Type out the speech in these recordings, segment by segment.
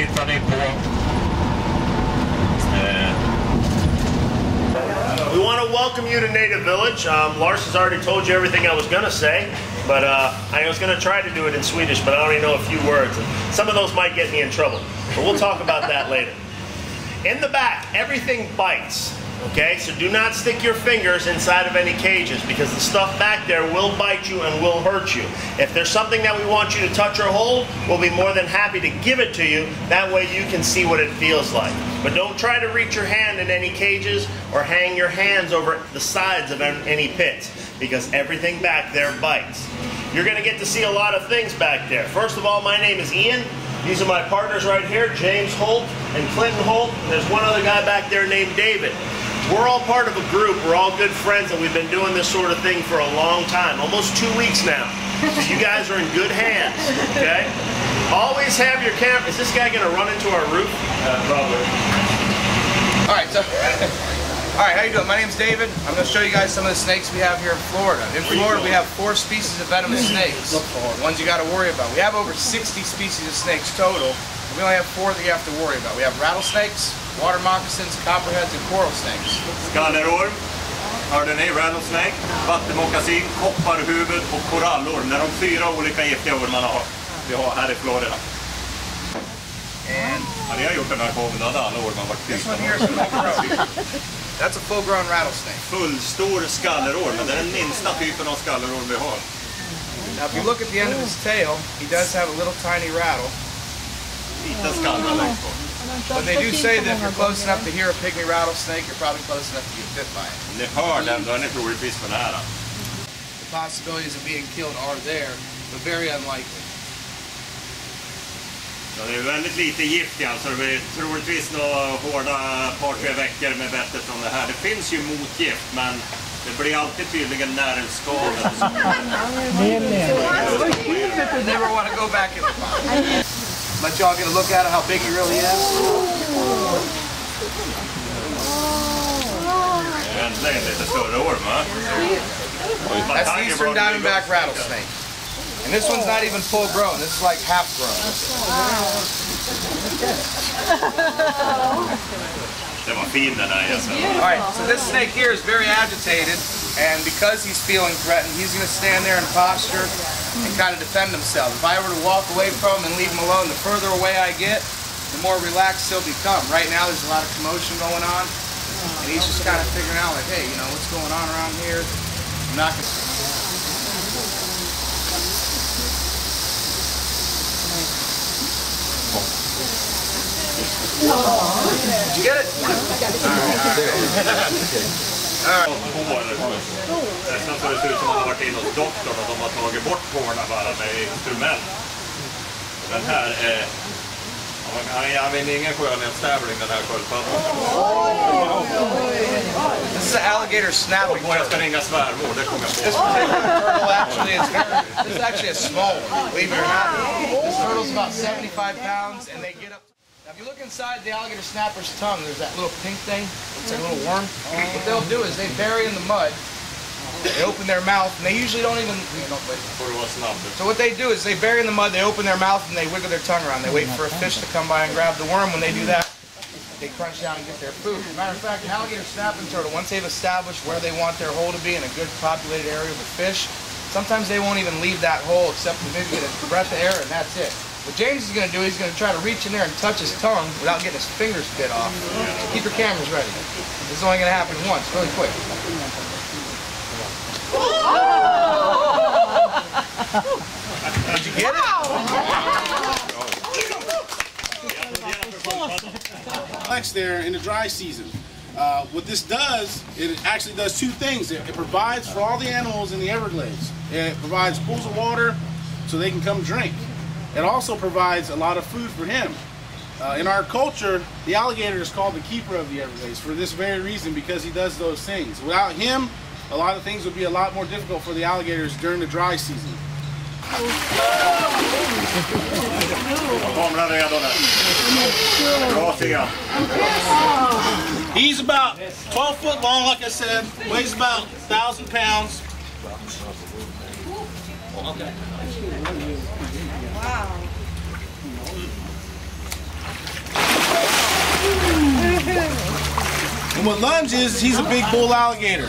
tittar ni på. We want to welcome you to Native Village. Lars has already told you everything I was going to say, but I was going to try to do it in Swedish, but I only know a few words, and some of those might get me in trouble. But we'll talk about that later. In the back, everything bites. Okay, so do not stick your fingers inside of any cages because the stuff back there will bite you and will hurt you. If there's something that we want you to touch or hold, we'll be more than happy to give it to you. That way you can see what it feels like. But don't try to reach your hand in any cages or hang your hands over the sides of any pits because everything back there bites. You're going to get to see a lot of things back there. First of all, my name is Ian. These are my partners right here, James Holt and Clinton Holt. And there's one other guy back there named David. We're all part of a group, we're all good friends, and we've been doing this sort of thing for a long time, almost 2 weeks now. So you guys are in good hands, okay? Always have your camera. Is this guy gonna run into our roof? Probably. All right, how you doing? My name's David. I'm gonna show you guys some of the snakes we have here in Florida. In Florida, we have 4 species of venomous snakes, the ones you gotta worry about. We have over 60 species of snakes total. We only have 4 that you have to worry about. We have rattlesnakes, water moccasins, copperheads, and coral snakes. Skallerorm, hörde ni? Rattlesnake, vattenmockasin, kopparhuvud och korallorm. Det är de 4 olika giftiga ormarna vi har här i Florida. And ni har gjort den här showen, då hade alla ormar varit this one here is full-grown. That's a full-grown rattlesnake. Fullstor skallerorm, men det är den minsta typen av skallerorm vi har. Now if you look at the end of his tail, he does have a little tiny rattle. Liten skallra längst bort. But they do say that if you're close enough to hear a pygmy rattlesnake, you're probably close enough to get bit by it. Ni hör den, då är ni troligtvis för nära. The possibilities of being killed are there, but very unlikely. Så det är väldigt lite gift alltså. Det är troligtvis några hårda par 3 veckor med bettet från det här. Det finns ju motgift, men det blir alltid tydligen nervskador. Never want to go back in the box. Let y'all get a look at how big he really is. Äntligen lite större orm, va? That's the eastern diamondback rattlesnake. And this one's not even full grown, this is like half grown. Det var fin den här gästen. Alright, so this snake here is very agitated, and because he's feeling threatened, he's going to stand there in posture and kind of defend himself. If I were to walk away from him and leave him alone, the further away I get, the more relaxed he'll become. Right now there's a lot of commotion going on, and he's just kind of figuring out like, hey, you know, what's going on around here? I'm not going to... Did you get it? Alright. Nästan så det ser ut som att man har varit in hos doktorn och de har tagit bort hårna bara med instrument. Den här är... Han vinner ingen skönhetstävling, den här sköldpaddan. This is an alligator snapping turtle. Jag ska ringa svärmor, det kommer jag på. This particular turtle actually is very... This is actually a small one, believe it or not. This turtle's about 75 pounds and they get up... Now, if you look inside the alligator snapper's tongue, there's that little pink thing. It's like a little worm. What they'll do is they bury in the mud, they open their mouth, and they usually don't even... So what they do is they bury in the mud, they open their mouth, and they wiggle their tongue around. They wait for a fish to come by and grab the worm. When they do that, they crunch down and get their food. As a matter of fact, an alligator snapping turtle, once they've established where they want their hole to be in a good populated area with fish, sometimes they won't even leave that hole except to maybe get a breath of air, and that's it. What James is going to do, he's going to try to reach in there and touch his tongue without getting his fingers bit off. So keep your cameras ready. This is only going to happen once, really quick. Did you get it? Next there in the dry season. What this does, it actually does 2 things. It provides for all the animals in the Everglades. It provides pools of water so they can come drink. It also provides a lot of food for him. In our culture, the alligator is called the keeper of the Everglades for this very reason, because he does those things. Without him, a lot of things would be a lot more difficult for the alligators during the dry season. He's about 12 foot long, like I said, weighs about 1,000 pounds. Okay. Wow. And what lunge is, he's a big bull alligator.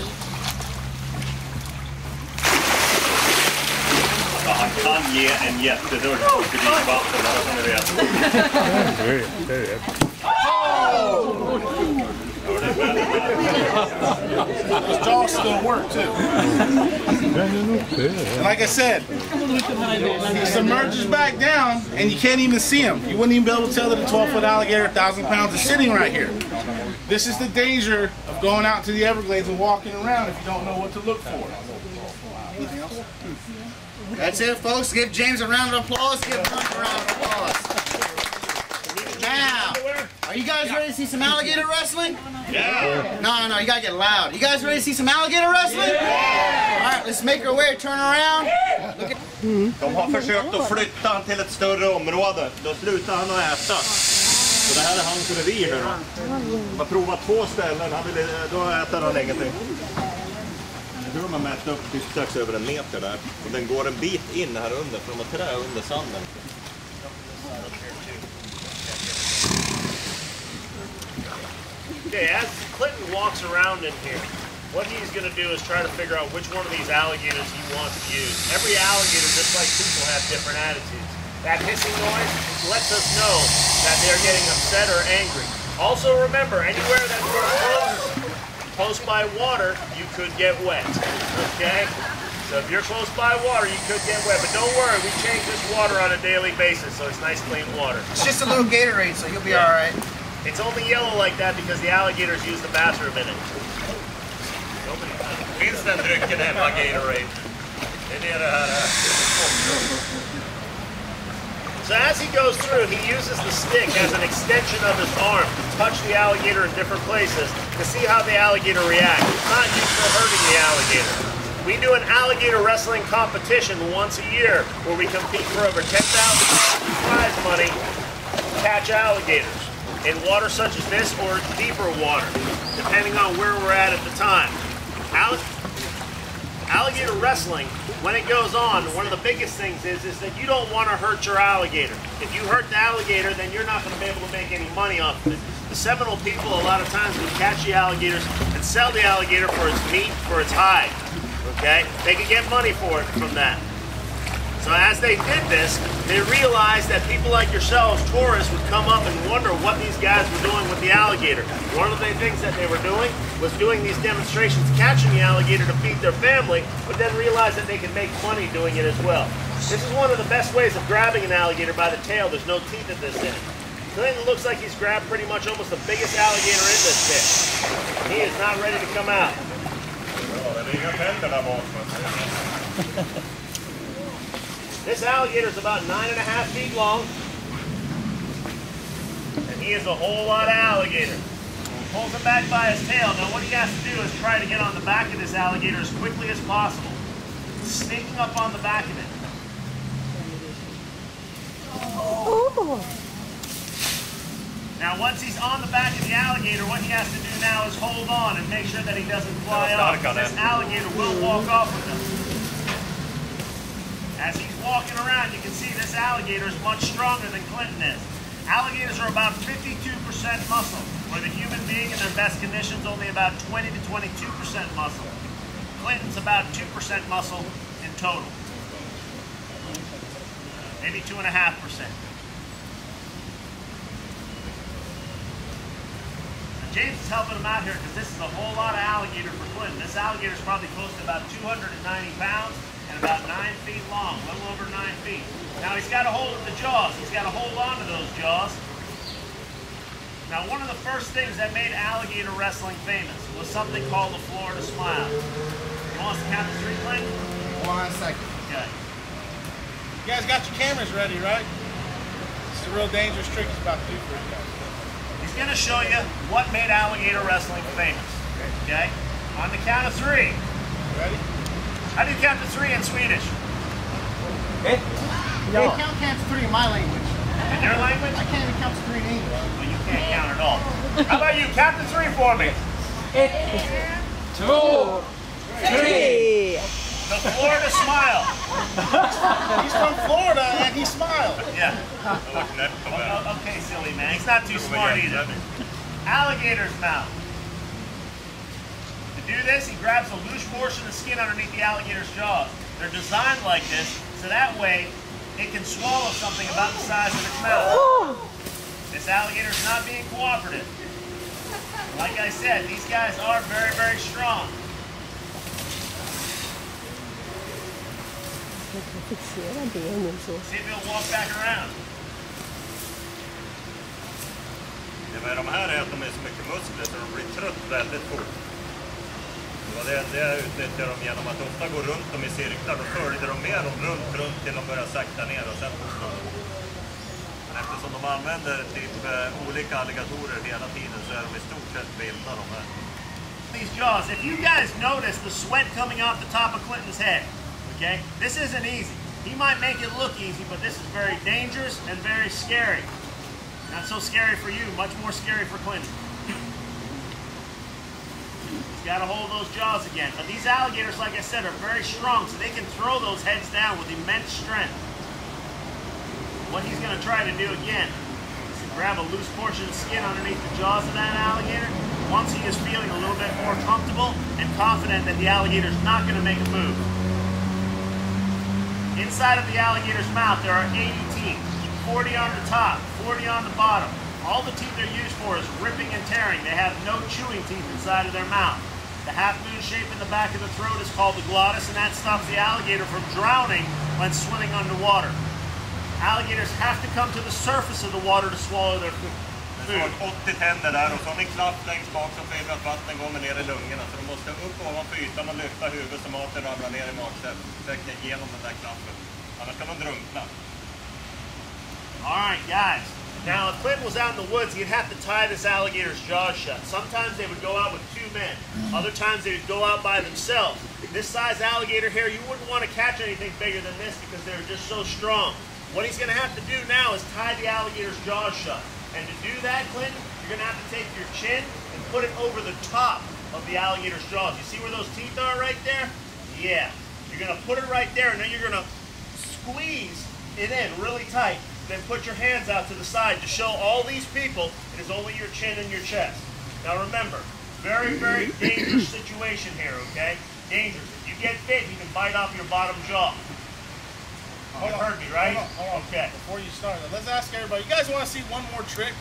Han kan ge en jättedörr krokodilvatten, bara som ni vet. His jaw's still work too. And like I said, he submerges back down and you can't even see him. You wouldn't even be able to tell that a 12-foot alligator, 1,000 pounds, is sitting right here. This is the danger of going out to the Everglades and walking around if you don't know what to look for. Anything else? That's it, folks. Give James a round of applause. Give Mike a round of applause. Now, are you guys ready to see some alligator wrestling? Yeah! No, you gotta get loud. You guys ready to see some alligator wrestling? Yeah! Alright, let's make our way, turn around. Look at De har försökt att flytta han till ett större område. Då slutar han att äta. Så det här är hans revir nu då. De har provat 2 ställen, då äter han ingenting. Jag tror de har mätt upp typ strax över 1 meter där. Och den går en bit in här under, för de har trä under sanden. Okay, as Clinton walks around in here, what he's going to do is try to figure out which one of these alligators he wants to use. Every alligator, just like people, have different attitudes. That hissing noise lets us know that they're getting upset or angry. Also remember, anywhere that we're close by water, you could get wet, okay? So if you're close by water, you could get wet, but don't worry, we change this water on a daily basis, so it's nice clean water. It's just a little Gatorade, so you'll be alright. It's only yellow like that because the alligators use the bathroom in it. Finns den drycken hemma, Gatorade? Det är det här. So as he goes through, he uses the stick as an extension of his arm to touch the alligator in different places to see how the alligator reacts. It's not used for hurting the alligator. We do an alligator wrestling competition once a year where we compete for over $10,000 prize money to catch alligators in water such as this or deeper water, depending on where we're at the time. Alligator wrestling, when it goes on, one of the biggest things is that you don't want to hurt your alligator. If you hurt the alligator, then you're not going to be able to make any money off of it. The Seminole people, a lot of times, will catch the alligators and sell the alligator for its meat, for its hide. Okay? They can get money for it from that. So as they did this, they realized that people like yourselves, tourists, would come up and wonder what these guys were doing with the alligator. One of the things that they were doing was doing these demonstrations, catching the alligator to feed their family, but then realized that they could make money doing it as well. This is one of the best ways of grabbing an alligator by the tail. There's no teeth at this end. Clinton looks like he's grabbed pretty much almost the biggest alligator in this pit. He is not ready to come out. This alligator is about 9.5 feet long, and he is a whole lot of alligator. Pulls him back by his tail. Now what he has to do is try to get on the back of this alligator as quickly as possible, sneaking up on the back of it. Now once he's on the back of the alligator, what he has to do now is hold on and make sure that he doesn't fly off. This alligator will walk off with him. As he's walking around, you can see this alligator is much stronger than Clinton is. Alligators are about 52% muscle, where the human being in their best conditions only about 20 to 22% muscle. Clinton's about 2% muscle in total. Maybe 2.5%. James is helping him out here because this is a whole lot of alligator for Clinton. This alligator is probably close to about 290 pounds and about 9 feet long, a little over 9 feet. Now he's got a hold of the jaws. He's got to hold on to those jaws. Now one of the first things that made alligator wrestling famous was something called the Florida Smile. You want us to count to 3, Clinton? 1 second. Okay. You guys got your cameras ready, right? It's a real dangerous trick he's about to do for you guys. He's going to show you what made alligator wrestling famous. Okay? On the count of 3. Ready? How do you count to 3 in Swedish? No. I can't count to 3 in my language. In your language? I can't even count to 3 in English. Well, you can't count at all. How about you? Count to 3 for me. 2, 3. The Florida Smile. He's from Florida and he smiled. Yeah. Okay, silly man. He's not too smart either. Alligator's mouth. do this, he grabs a loose portion of skin underneath the alligator's jaws. They're designed like this, so that way it can swallow something about the size of its mouth. This alligator's not being cooperative. Like I said, these guys are very, very strong. See if he'll walk back around. Det är de här äter med så mycket muskler så de blir trött väldigt fort. Och det utnyttjar de genom att ofta gå runt dem i cirklar. Då följer de med dem runt till de börjar sakta ner och sen fortsätter de. Men eftersom de använder typ olika alligatorer hela tiden så är de i stort sett vilda de här. These jaws, if you guys notice the sweat coming off the top of Clinton's head, okay, this isn't easy. He might make it look easy, but this is very dangerous and very scary. Not so scary for you, much more scary for Clinton. He's got to hold those jaws again. But these alligators, like I said, are very strong, so they can throw those heads down with immense strength. What he's going to try to do again is to grab a loose portion of skin underneath the jaws of that alligator. Once he is feeling a little bit more comfortable and confident that the alligator is not going to make a move. Inside of the alligator's mouth, there are 80 teeth. 40 on the top, 40 on the bottom. All the teeth they're used for is ripping and tearing. They have no chewing teeth inside of their mouth. The half-moon shape in the back of the throat is called the glottis, and that stops the alligator from drowning when swimming underwater. Alligators have to come to the surface of the water to swallow their food. Det står 80 tänder där och så har ni klaff längst bak som förhindrar att vatten kommer ner i lungorna. Så de måste upp ovanför ytan och lyfta huvudet så maten ramlar ner i magsäcken genom den där klaffen. Annars kan de drunkna. Alright guys, now if Clinton was out in the woods, he'd have to tie this alligator's jaws shut. Sometimes they would go out with two men. Other times they would go out by themselves. This size alligator here, you wouldn't want to catch anything bigger than this because they're just so strong. What he's going to have to do now is tie the alligator's jaws shut. And to do that, Clinton, you're going to have to take your chin and put it over the top of the alligator's jaws. You see where those teeth are right there? Yeah. You're going to put it right there and then you're going to squeeze it in really tight. Then put your hands out to the side to show all these people it is only your chin and your chest. Now remember, very, very dangerous situation here, okay? Dangerous. If you get bit, you can bite off your bottom jaw. You heard me, right? Hold on. Okay. Before you start, let's ask everybody. You guys want to see one more trick?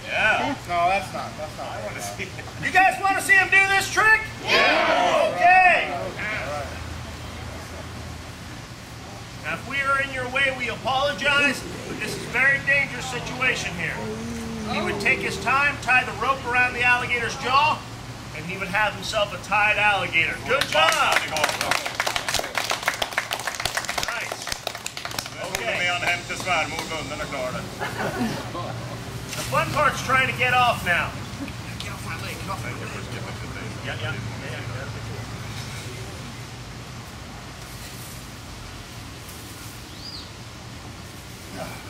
Yeah. No, that's not. I want to see it. You guys want to see him do this trick? Yeah. Okay. Now, if we are in your way, we apologize, but this is a very dangerous situation here. He would take his time, tie the rope around the alligator's jaw, and he would have himself a tied alligator. Good job! Nice. Okay. The fun part's trying to get off now. Get off my leg, get off my leg. Yeah.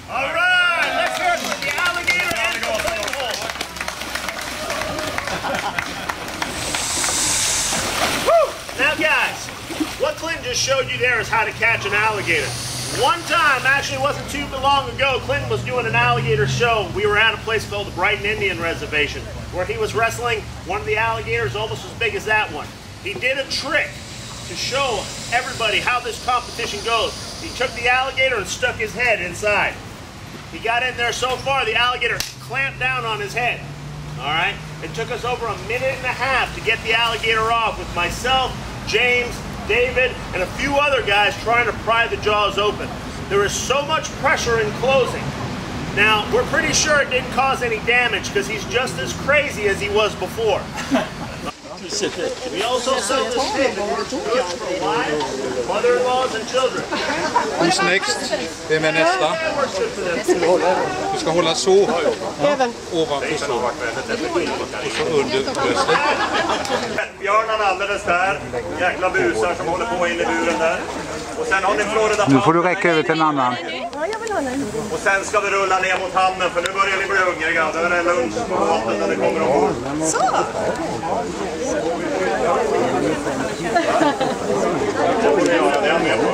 All right, let's hear it for the alligator and the pit bull. Now guys, what Clinton just showed you there is how to catch an alligator. One time, actually it wasn't too long ago, Clinton was doing an alligator show. We were at a place called the Brighton Indian Reservation where he was wrestling one of the alligators almost as big as that one. He did a trick to show everybody how this competition goes. He took the alligator and stuck his head inside. He got in there so far, the alligator clamped down on his head. All right? It took us over 1.5 minutes to get the alligator off with myself, James, David, and a few other guys trying to pry the jaws open. There is so much pressure in closing. Now, we're pretty sure it didn't cause any damage because he's just as crazy as he was before. We also sell this thing that works good for wives, mother-in-laws, and children. Who's next? Vem är nästa? Du ska hålla så ovanför så och så under bröstet. Björnen alldeles där. Jäkla busar som håller på in i buren där. Och sen har ni Florida. Nu får du räcka över till en annan. Och sen ska vi rulla ner mot hamnen för nu börjar ni bli hungriga. Det är lunch på maten när det kommer ombord. Så! Det är jag med på.